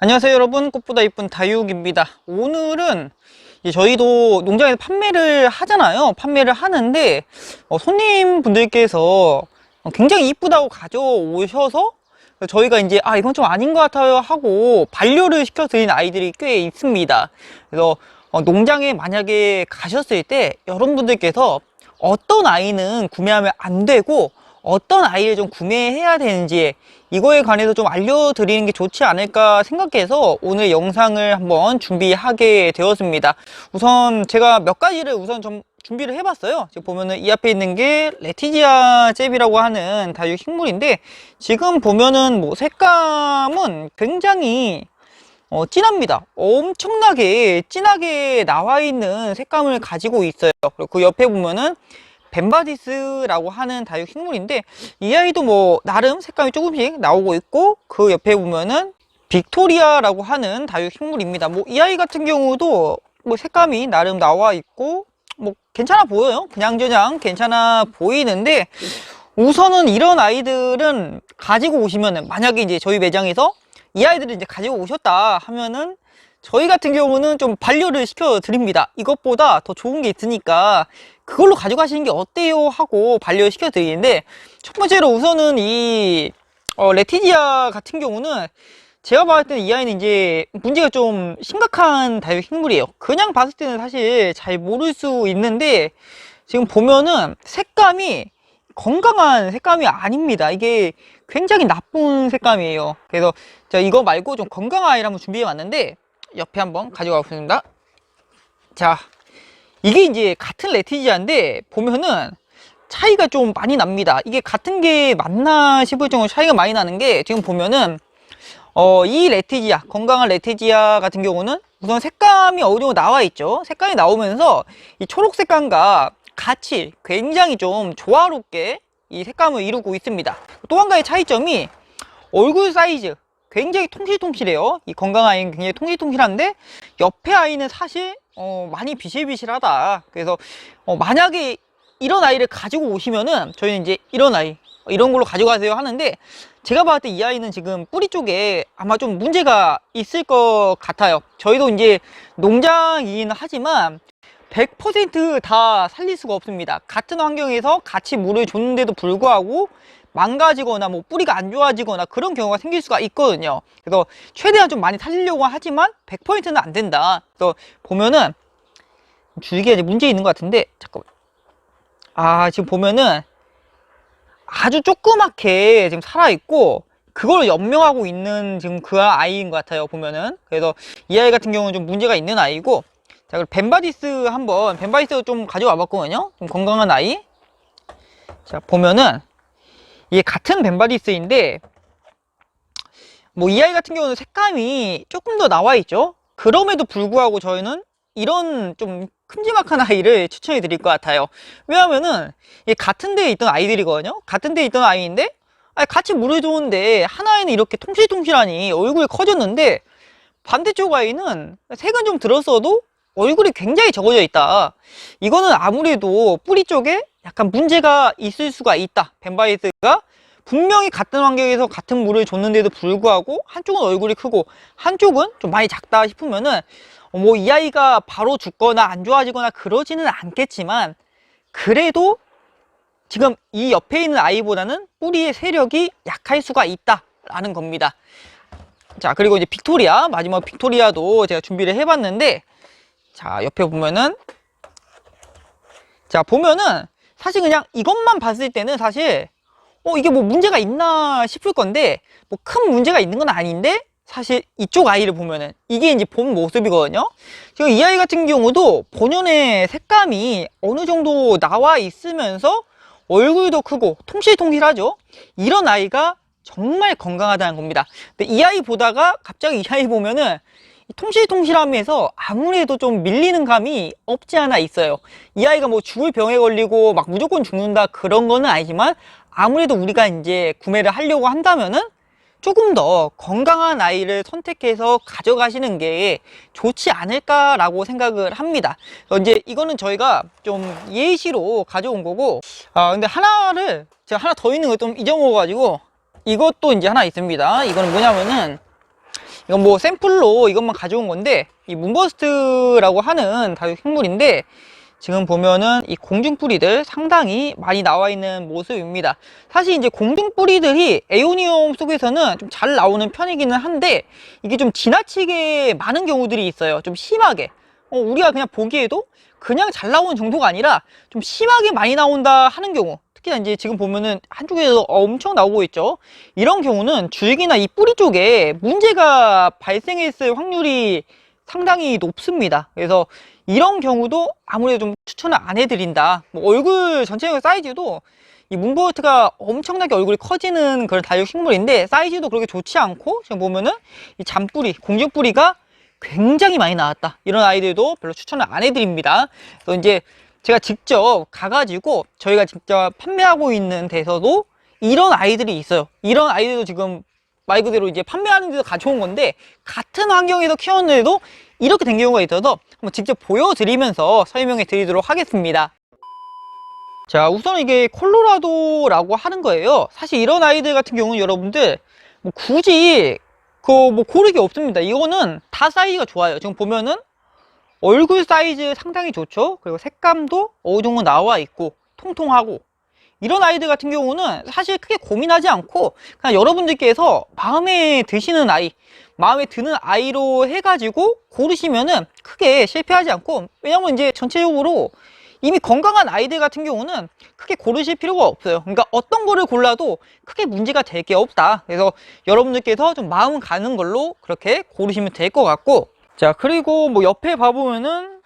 안녕하세요 여러분, 꽃보다 이쁜 다육입니다. 오늘은 이제 저희도 농장에서 판매를 하잖아요. 판매를 하는데 손님분들께서 굉장히 이쁘다고 가져오셔서 저희가 이제 이건 좀 아닌 것 같아요 하고 반려를 시켜드린 아이들이 꽤 있습니다. 그래서 농장에 만약에 가셨을 때 여러분들께서 어떤 아이는 구매하면 안 되고 어떤 아이를 좀 구매해야 되는지 이거에 관해서 좀 알려드리는 게 좋지 않을까 생각해서 오늘 영상을 한번 준비하게 되었습니다. 우선 제가 몇 가지를 우선 좀 준비를 해봤어요. 지금 보면은 이 앞에 있는 게 레티지아 잽이라고 하는 다육 식물인데, 지금 보면은 뭐 색감은 굉장히 진합니다. 엄청나게 진하게 나와 있는 색감을 가지고 있어요. 그리고 그 옆에 보면은 벤바디스라고 하는 다육 식물인데, 이 아이도 뭐 나름 색감이 조금씩 나오고 있고, 그 옆에 보면은 빅토리아라고 하는 다육 식물입니다. 뭐 이 아이 같은 경우도 뭐 색감이 나름 나와 있고 뭐 괜찮아 보여요. 그냥저냥 괜찮아 보이는데, 우선은 이런 아이들은 가지고 오시면은, 만약에 이제 저희 매장에서 이 아이들을 이제 가지고 오셨다 하면은 저희 같은 경우는 좀 반려를 시켜 드립니다. 이것보다 더 좋은 게 있으니까 그걸로 가져가시는 게 어때요 하고 반려시켜 드리는데, 첫 번째로 우선은 이 레티지아 같은 경우는 제가 봤을 때는 이 아이는 이제 문제가 좀 심각한 다육 식물이에요. 그냥 봤을 때는 사실 잘 모를 수 있는데, 지금 보면은 색감이 건강한 색감이 아닙니다. 이게 굉장히 나쁜 색감이에요. 그래서 제가 이거 말고 좀 건강한 아이를 한번 준비해 왔는데, 옆에 한번 가져가 보겠습니다. 자, 이게 이제 같은 레티지아인데 보면은 차이가 좀 많이 납니다. 이게 같은 게 맞나 싶을 정도로 차이가 많이 나는 게, 지금 보면은 이 레티지아, 건강한 레티지아 같은 경우는 우선 색감이 어느 정도 나와 있죠. 색감이 나오면서 이 초록 색감과 같이 굉장히 좀 조화롭게 이 색감을 이루고 있습니다. 또 한 가지 차이점이 얼굴 사이즈, 굉장히 통실통실해요. 이 건강한 아이는 굉장히 통실통실한데, 옆에 아이는 사실 많이 비실비실하다. 그래서 만약에 이런 아이를 가지고 오시면은 저희는 이제 이런 아이, 이런 걸로 가져가세요 하는데, 제가 봤을 때 이 아이는 지금 뿌리 쪽에 아마 좀 문제가 있을 것 같아요. 저희도 이제 농장이긴 하지만 100% 다 살릴 수가 없습니다. 같은 환경에서 같이 물을 줬는데도 불구하고 망가지거나 뭐 뿌리가 안 좋아지거나 그런 경우가 생길 수가 있거든요. 그래서 최대한 좀 많이 살리려고 하지만 100%는 안 된다. 그래서 보면은 줄기가 이제 문제 있는 것 같은데, 잠깐만. 지금 보면은 아주 조그맣게 지금 살아있고, 그걸 연명하고 있는 지금 그 아이인 것 같아요, 보면은. 그래서 이 아이 같은 경우는 좀 문제가 있는 아이고, 자, 그럼 벤바디스 한번, 벤바디스 좀 가져와 봤거든요. 좀 건강한 아이. 자, 보면은 이게 같은 벤바디스인데, 뭐 이 아이 같은 경우는 색감이 조금 더 나와 있죠. 그럼에도 불구하고 저희는 이런 좀 큼지막한 아이를 추천해 드릴 것 같아요. 왜냐면은 이게 같은 데에 있던 아이들이거든요. 같은 데에 있던 아이인데 같이 물을 줬는데, 하나에는 이렇게 통실통실하니 얼굴이 커졌는데, 반대쪽 아이는 색은 좀 들었어도 얼굴이 굉장히 적어져 있다. 이거는 아무래도 뿌리 쪽에 약간 문제가 있을 수가 있다. 벤바이스가 분명히 같은 환경에서 같은 물을 줬는데도 불구하고 한쪽은 얼굴이 크고 한쪽은 좀 많이 작다 싶으면은 뭐 이 아이가 바로 죽거나 안 좋아지거나 그러지는 않겠지만, 그래도 지금 이 옆에 있는 아이보다는 뿌리의 세력이 약할 수가 있다라는 겁니다. 자, 그리고 이제 빅토리아, 마지막 빅토리아도 제가 준비를 해봤는데, 자, 옆에 보면은, 자, 보면은 사실 그냥 이것만 봤을 때는 사실 이게 뭐 문제가 있나 싶을 건데, 뭐 큰 문제가 있는 건 아닌데, 사실 이쪽 아이를 보면은 이게 이제 본 모습이거든요. 지금 이 아이 같은 경우도 본연의 색감이 어느 정도 나와 있으면서 얼굴도 크고 통실통실하죠. 이런 아이가 정말 건강하다는 겁니다. 근데 이 아이 보다가 갑자기 이 아이 보면은 통실통실함에서 아무래도 좀 밀리는 감이 없지 않아 있어요. 이 아이가 뭐 죽을 병에 걸리고 막 무조건 죽는다 그런 거는 아니지만, 아무래도 우리가 이제 구매를 하려고 한다면은 조금 더 건강한 아이를 선택해서 가져가시는 게 좋지 않을까라고 생각을 합니다. 이제 이거는 저희가 좀 예시로 가져온 거고, 근데 하나를 제가 하나 더 있는 거 좀 잊어먹어가지고, 이것도 이제 하나 있습니다. 이거는 뭐냐면은 이건 뭐 샘플로 이것만 가져온 건데, 이 문버스트라고 하는 다육식물인데 지금 보면은 이 공중뿌리들 상당히 많이 나와 있는 모습입니다. 사실 이제 공중뿌리들이 에오니움 속에서는 좀 잘 나오는 편이기는 한데, 이게 좀 지나치게 많은 경우들이 있어요. 좀 심하게. 우리가 그냥 보기에도 그냥 잘 나오는 정도가 아니라 좀 심하게 많이 나온다 하는 경우, 특히나 이제 지금 보면은 한쪽에서 엄청 나오고 있죠. 이런 경우는 줄기나 이 뿌리 쪽에 문제가 발생했을 확률이 상당히 높습니다. 그래서 이런 경우도 아무래도 좀 추천을 안 해드린다. 뭐 얼굴 전체적인 사이즈도 이 문버스트가 엄청나게 얼굴이 커지는 그런 다육식물인데, 사이즈도 그렇게 좋지 않고, 지금 보면은 이 잔뿌리, 공중뿌리가 굉장히 많이 나왔다. 이런 아이들도 별로 추천을 안 해드립니다. 그래서 이제 제가 직접 가가지고 저희가 직접 판매하고 있는 데서도 이런 아이들이 있어요. 이런 아이들도 지금 말 그대로 이제 판매하는 데서 가져온 건데, 같은 환경에서 키웠는데도 이렇게 된 경우가 있어서 한번 직접 보여드리면서 설명해 드리도록 하겠습니다. 자, 우선 이게 콜로라도라고 하는 거예요. 사실 이런 아이들 같은 경우는 여러분들 뭐 굳이 뭐 고르기 없습니다. 이거는 다 사이즈가 좋아요. 지금 보면은 얼굴 사이즈 상당히 좋죠. 그리고 색감도 어느 정도 나와 있고 통통하고, 이런 아이들 같은 경우는 사실 크게 고민하지 않고 그냥 여러분들께서 마음에 드시는 아이, 마음에 드는 아이로 해가지고 고르시면은 크게 실패하지 않고, 왜냐면 이제 전체적으로 이미 건강한 아이들 같은 경우는 크게 고르실 필요가 없어요. 그러니까 어떤 거를 골라도 크게 문제가 될 게 없다. 그래서 여러분들께서 좀 마음 가는 걸로 그렇게 고르시면 될 것 같고, 자, 그리고 뭐 옆에 봐보면은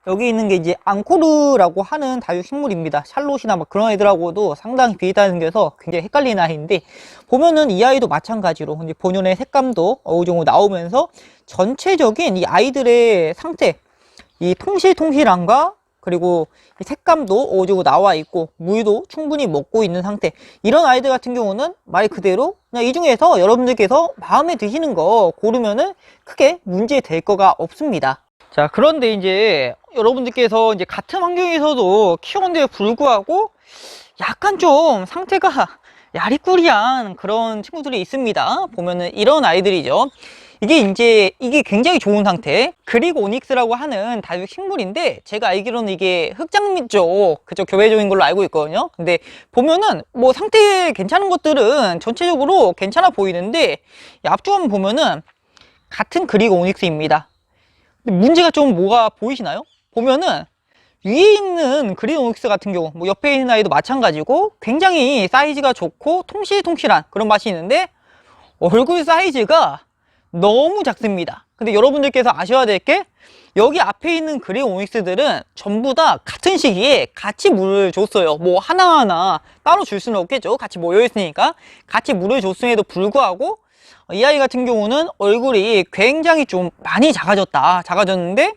여기 있는 게 이제 앙코르라고 하는 다육식물입니다. 샬롯이나 막 그런 애들하고도 상당히 비슷하게 생겨서 굉장히 헷갈리는 아이인데, 보면은 이 아이도 마찬가지로 이제 본연의 색감도 어느 정도 나오면서 전체적인 이 아이들의 상태, 이 통실통실함과 그리고 이 색감도 어느 정도 나와 있고 물도 충분히 먹고 있는 상태, 이런 아이들 같은 경우는 말 그대로 그냥 이 중에서 여러분들께서 마음에 드시는 거 고르면은 크게 문제 될 거가 없습니다. 자, 그런데 이제 여러분들께서 이제 같은 환경에서도 키우는데 불구하고 약간 좀 상태가 야리꾸리한 그런 친구들이 있습니다. 보면은 이런 아이들이죠. 이게 굉장히 좋은 상태, 그리고 오닉스라고 하는 다육식물인데, 제가 알기로는 이게 흑장미 쪽 그쪽 교배종인 걸로 알고 있거든요. 근데 보면은 뭐 상태 괜찮은 것들은 전체적으로 괜찮아 보이는데, 이 앞쪽 한번 보면은 같은 그리고 오닉스입니다. 문제가 좀 뭐가 보이시나요? 보면은 위에 있는 그린 오닉스 같은 경우, 뭐 옆에 있는 아이도 마찬가지고 굉장히 사이즈가 좋고 통실통실한 그런 맛이 있는데, 얼굴 사이즈가 너무 작습니다. 근데 여러분들께서 아셔야 될 게, 여기 앞에 있는 그린 오닉스들은 전부 다 같은 시기에 같이 물을 줬어요. 뭐 하나하나 따로 줄 수는 없겠죠. 같이 모여 있으니까 같이 물을 줬음에도 불구하고 이 아이 같은 경우는 얼굴이 굉장히 좀 많이 작아졌는데,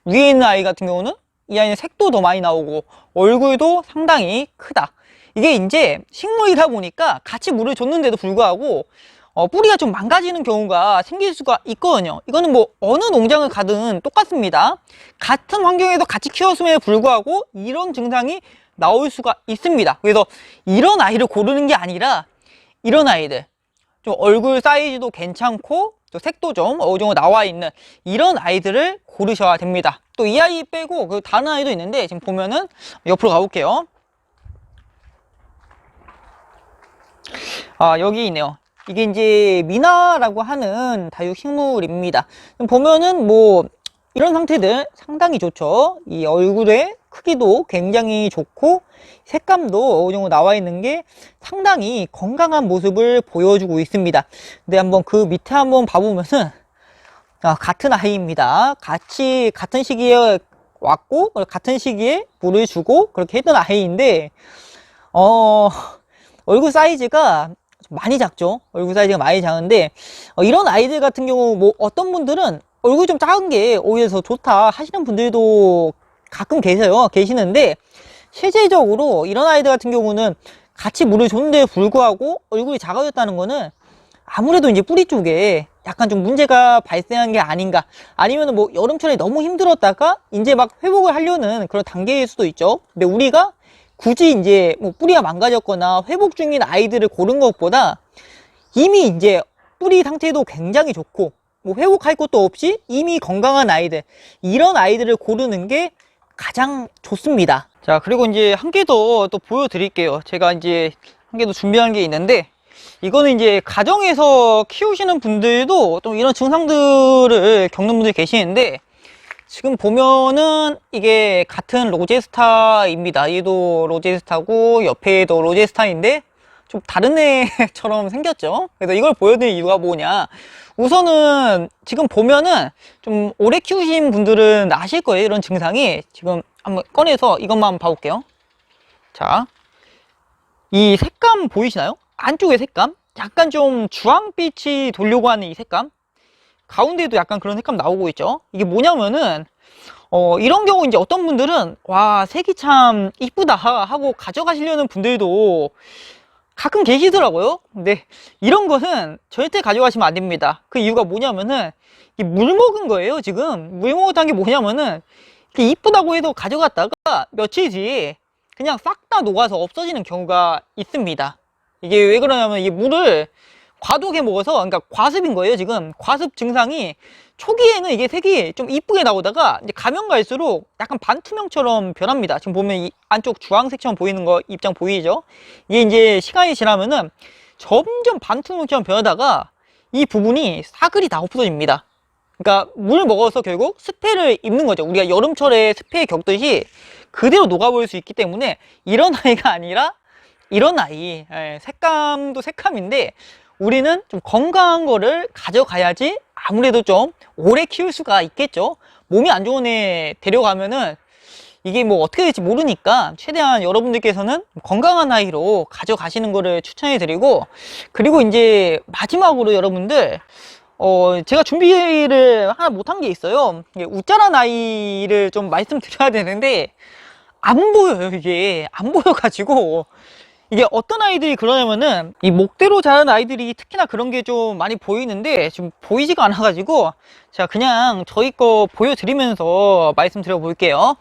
위에 있는 아이 같은 경우는 이 아이는 색도 더 많이 나오고 얼굴도 상당히 크다. 이게 이제 식물이다 보니까 같이 물을 줬는데도 불구하고 뿌리가 좀 망가지는 경우가 생길 수가 있거든요. 이거는 뭐 어느 농장을 가든 똑같습니다. 같은 환경에서 같이 키웠음에도 불구하고 이런 증상이 나올 수가 있습니다. 그래서 이런 아이를 고르는 게 아니라, 이런 아이들 좀 얼굴 사이즈도 괜찮고 또 색도 좀 어느 정도 나와 있는 이런 아이들을 고르셔야 됩니다. 또 이 아이 빼고 그 다른 아이도 있는데, 지금 보면은 옆으로 가볼게요. 아, 여기 있네요. 이게 이제 미나라고 하는 다육식물입니다. 보면은 뭐 이런 상태들 상당히 좋죠. 이 얼굴의 크기도 굉장히 좋고 색감도 어느 정도 나와 있는 게 상당히 건강한 모습을 보여주고 있습니다. 근데 한번 그 밑에 한번 봐보면은 같은 아이입니다. 같은 시기에 왔고 같은 시기에 물을 주고 그렇게 했던 아이인데, 얼굴 사이즈가 많이 작죠. 얼굴 사이즈가 많이 작은데, 이런 아이들 같은 경우 뭐 어떤 분들은 얼굴 좀 작은 게 오히려 더 좋다 하시는 분들도 가끔 계시는데, 실질적으로 이런 아이들 같은 경우는 같이 물을 줬는데 불구하고 얼굴이 작아졌다는 거는 아무래도 이제 뿌리 쪽에 약간 좀 문제가 발생한 게 아닌가, 아니면 뭐 여름철에 너무 힘들었다가 이제 막 회복을 하려는 그런 단계일 수도 있죠. 근데 우리가 굳이 이제 뭐 뿌리가 망가졌거나 회복 중인 아이들을 고른 것보다 이미 이제 뿌리 상태도 굉장히 좋고 뭐 회복할 것도 없이 이미 건강한 아이들, 이런 아이들을 고르는 게 가장 좋습니다. 자, 그리고 이제 한 개 더 또 보여드릴게요. 제가 이제 한 개 더 준비한 게 있는데, 이거는 이제 가정에서 키우시는 분들도 또 이런 증상들을 겪는 분들이 계시는데, 지금 보면은 이게 같은 로제스타입니다. 얘도 로제스타고 옆에도 로제스타인데 좀 다른 애처럼 생겼죠. 그래서 이걸 보여드릴 이유가 뭐냐, 우선은 지금 보면은 좀 오래 키우신 분들은 아실 거예요. 이런 증상이. 지금 한번 꺼내서 이것만 한번 봐볼게요. 자, 이 색감 보이시나요? 안쪽의 색감 약간 좀 주황빛이 돌려고 하는 이 색감, 가운데도 약간 그런 색감 나오고 있죠. 이게 뭐냐면은 이런 경우 이제 어떤 분들은 와, 색이 참 이쁘다 하고 가져가시려는 분들도 가끔 계시더라고요. 근데 이런 것은 절대 가져가시면 안 됩니다. 그 이유가 뭐냐면은 이게 물 먹은 거예요. 지금 물 먹었다는 게 뭐냐면은 이게 이쁘다고 해도 가져갔다가 며칠 뒤에 그냥 싹 다 녹아서 없어지는 경우가 있습니다. 이게 왜 그러냐면 이 물을 과도하게 먹어서, 그러니까 과습인 거예요. 지금 과습 증상이 초기에는 이게 색이 좀 이쁘게 나오다가 이제 가면 갈수록 약간 반투명처럼 변합니다. 지금 보면 이 안쪽 주황색처럼 보이는 거 입장 보이죠? 이게 이제 시간이 지나면은 점점 반투명처럼 변하다가 이 부분이 사글이 다 없어집니다. 그러니까 물 먹어서 결국 습해를 입는 거죠. 우리가 여름철에 습해 겪듯이 그대로 녹아버릴 수 있기 때문에 이런 아이가 아니라 이런 아이, 색감도 색감인데 우리는 좀 건강한 거를 가져가야지 아무래도 좀 오래 키울 수가 있겠죠. 몸이 안 좋은 애 데려가면은 이게 뭐 어떻게 될지 모르니까 최대한 여러분들께서는 건강한 아이로 가져가시는 거를 추천해 드리고, 그리고 이제 마지막으로 여러분들 제가 준비를 하나 못한 게 있어요. 웃자란 아이를 좀 말씀드려야 되는데 안 보여요. 이게 안 보여가지고, 이게 어떤 아이들이 그러냐면은 이 목대로 자란 아이들이 특히나 그런 게 좀 많이 보이는데 지금 보이지가 않아 가지고 제가 그냥 저희 거 보여드리면서 말씀드려 볼게요.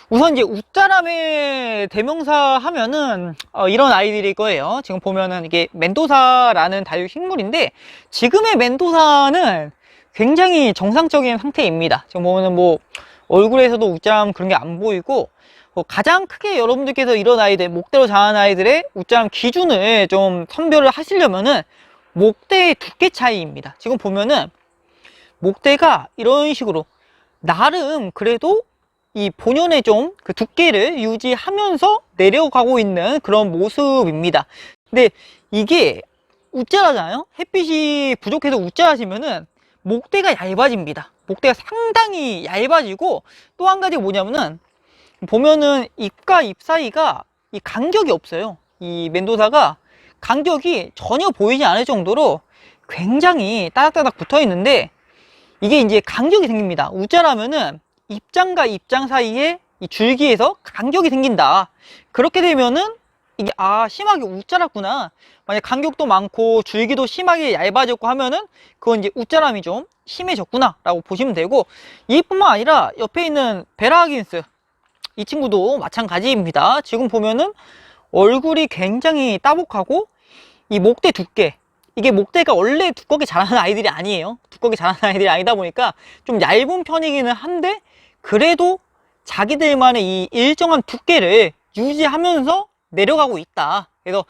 우선 이제 웃자람의 대명사 하면은 이런 아이들일 거예요. 지금 보면은 이게 멘도사라는 다육식물인데 지금의 멘도사는 굉장히 정상적인 상태입니다. 지금 보면은 뭐 얼굴에서도 웃자람 그런 게 안 보이고, 가장 크게 여러분들께서 이런 아이들, 목대로 자란 아이들의 웃자람 기준을 좀 선별을 하시려면은 목대의 두께 차이입니다. 지금 보면은 목대가 이런 식으로 나름 그래도 이 본연의 좀 그 두께를 유지하면서 내려가고 있는 그런 모습입니다. 근데 이게 웃자라잖아요. 햇빛이 부족해서 웃자라시면은 목대가 얇아집니다. 목대가 상당히 얇아지고, 또 한 가지 뭐냐면은 보면은 잎과 잎 사이가 이 간격이 없어요. 이 멘도사가 간격이 전혀 보이지 않을 정도로 굉장히 따닥따닥 붙어 있는데, 이게 이제 간격이 생깁니다. 웃자라면은 입장과 입장 사이에 이 줄기에서 간격이 생긴다. 그렇게 되면은 이게 심하게 웃자랐구나. 만약 간격도 많고 줄기도 심하게 얇아졌고 하면은 그건 이제 웃자람이 좀 심해졌구나 라고 보시면 되고, 이뿐만 아니라 옆에 있는 베라하긴스, 이 친구도 마찬가지입니다. 지금 보면은 얼굴이 굉장히 따복하고 이 목대 두께, 이게 목대가 원래 두껍게 자라는 아이들이 아니에요. 두껍게 자라는 아이들이 아니다 보니까 좀 얇은 편이기는 한데 그래도 자기들만의 이 일정한 두께를 유지하면서 내려가고 있다. 그래서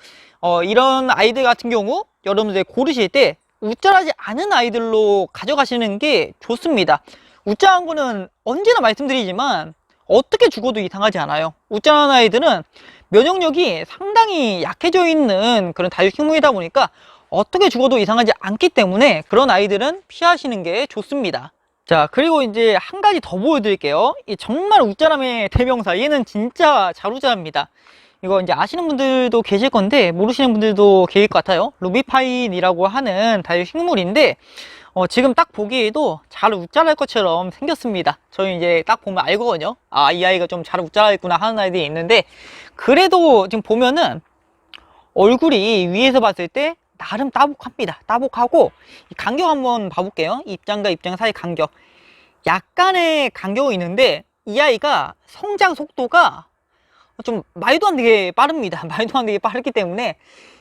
이런 아이들 같은 경우 여러분들 고르실 때 웃자라지 않은 아이들로 가져가시는 게 좋습니다. 웃자한 거는 언제나 말씀드리지만 어떻게 죽어도 이상하지 않아요. 웃자란 아이들은 면역력이 상당히 약해져 있는 그런 다육식물이다 보니까 어떻게 죽어도 이상하지 않기 때문에 그런 아이들은 피하시는 게 좋습니다. 자, 그리고 이제 한 가지 더 보여드릴게요. 이 정말 웃자람의 대명사, 얘는 진짜 잘 웃자랍니다. 이거 이제 아시는 분들도 계실 건데 모르시는 분들도 계실 것 같아요. 루비파인이라고 하는 다육식물인데 지금 딱 보기에도 잘 웃자랄 것처럼 생겼습니다. 저희 이제 딱 보면 알거든요. 이 아이가 좀 잘 웃자랄구나 하는 아이들이 있는데, 그래도 지금 보면은 얼굴이 위에서 봤을 때 나름 따복합니다. 따복하고 이 간격 한번 봐볼게요. 입장과 입장 사이 간격, 약간의 간격이 있는데 이 아이가 성장 속도가 좀 말도 안 되게 빠릅니다. 말도 안 되게 빠르기 때문에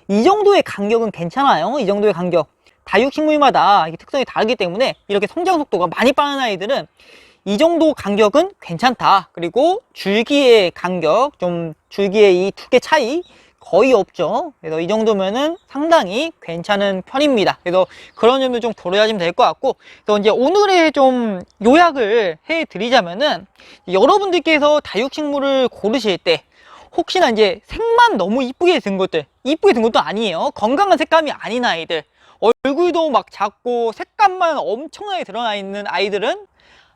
이 정도의 간격은 괜찮아요. 이 정도의 간격. 다육식물마다 특성이 다르기 때문에 이렇게 성장 속도가 많이 빠른 아이들은 이 정도 간격은 괜찮다. 그리고 줄기의 간격, 좀 줄기의 이 두 개 차이 거의 없죠. 그래서 이 정도면은 상당히 괜찮은 편입니다. 그래서 그런 점을 좀 고려하시면 될 것 같고, 그래서 이제 오늘의 좀 요약을 해 드리자면은, 여러분들께서 다육식물을 고르실 때 혹시나 이제 색만 너무 이쁘게 든 것들, 이쁘게 든 것도 아니에요. 건강한 색감이 아닌 아이들, 얼굴도 막 작고 색감만 엄청나게 드러나 있는 아이들은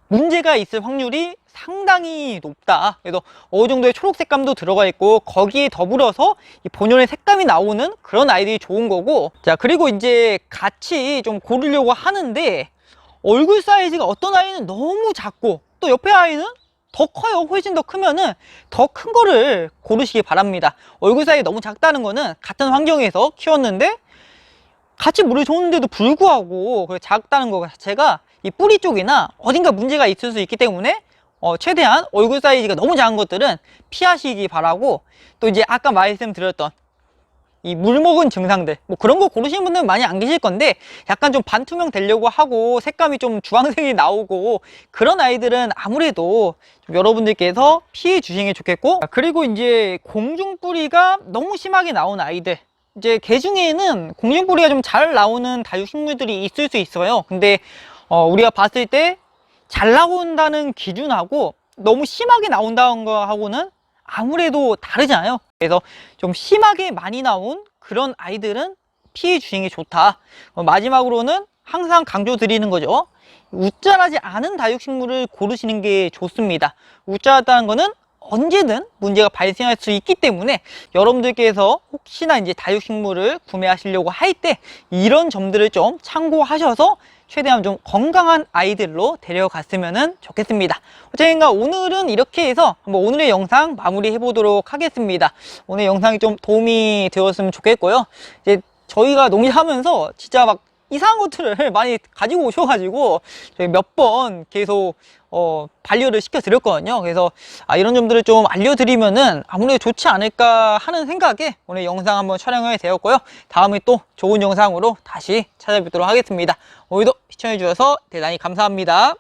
문제가 있을 확률이 상당히 높다. 그래서 어느 정도의 초록 색감도 들어가 있고 거기에 더불어서 이 본연의 색감이 나오는 그런 아이들이 좋은 거고, 자, 그리고 이제 같이 좀 고르려고 하는데 얼굴 사이즈가 어떤 아이는 너무 작고 또 옆에 아이는 더 커요. 훨씬 더 크면은 더 큰 거를 고르시기 바랍니다. 얼굴 사이즈 너무 작다는 거는 같은 환경에서 키웠는데 같이 물을 줬는데도 불구하고 작다는 거 자체가 이 뿌리 쪽이나 어딘가 문제가 있을 수 있기 때문에 최대한 얼굴 사이즈가 너무 작은 것들은 피하시기 바라고, 또 이제 아까 말씀드렸던 이 물먹은 증상들, 뭐 그런 거 고르시는 분들은 많이 안 계실 건데, 약간 좀 반투명 되려고 하고 색감이 좀 주황색이 나오고 그런 아이들은 아무래도 좀 여러분들께서 피해 주시는 게 좋겠고, 그리고 이제 공중뿌리가 너무 심하게 나온 아이들, 이제 개 중에는 공중뿌리가 좀 잘 나오는 다육식물들이 있을 수 있어요. 근데 우리가 봤을 때 잘 나온다는 기준하고 너무 심하게 나온다는 거하고는 아무래도 다르잖아요. 그래서 좀 심하게 많이 나온 그런 아이들은 피해 주시는 게 좋다. 마지막으로는 항상 강조 드리는 거죠. 웃자라지 않은 다육식물을 고르시는 게 좋습니다. 웃자라다는 거는 언제든 문제가 발생할 수 있기 때문에 여러분들께서 혹시나 이제 다육식물을 구매하시려고 할 때 이런 점들을 좀 참고하셔서 최대한 좀 건강한 아이들로 데려갔으면 좋겠습니다. 어쨌든가 오늘은 이렇게 해서 한번 오늘의 영상 마무리해 보도록 하겠습니다. 오늘 영상이 좀 도움이 되었으면 좋겠고요. 이제 저희가 농사하면서 진짜 막 이상한 것들을 많이 가지고 오셔가지고 저희 몇 번 계속 반려를 시켜 드렸거든요. 그래서 이런 점들을 좀 알려드리면은 아무래도 좋지 않을까 하는 생각에 오늘 영상 한번 촬영을 되었고요. 다음에 또 좋은 영상으로 다시 찾아뵙도록 하겠습니다. 오늘도 시청해 주셔서 대단히 감사합니다.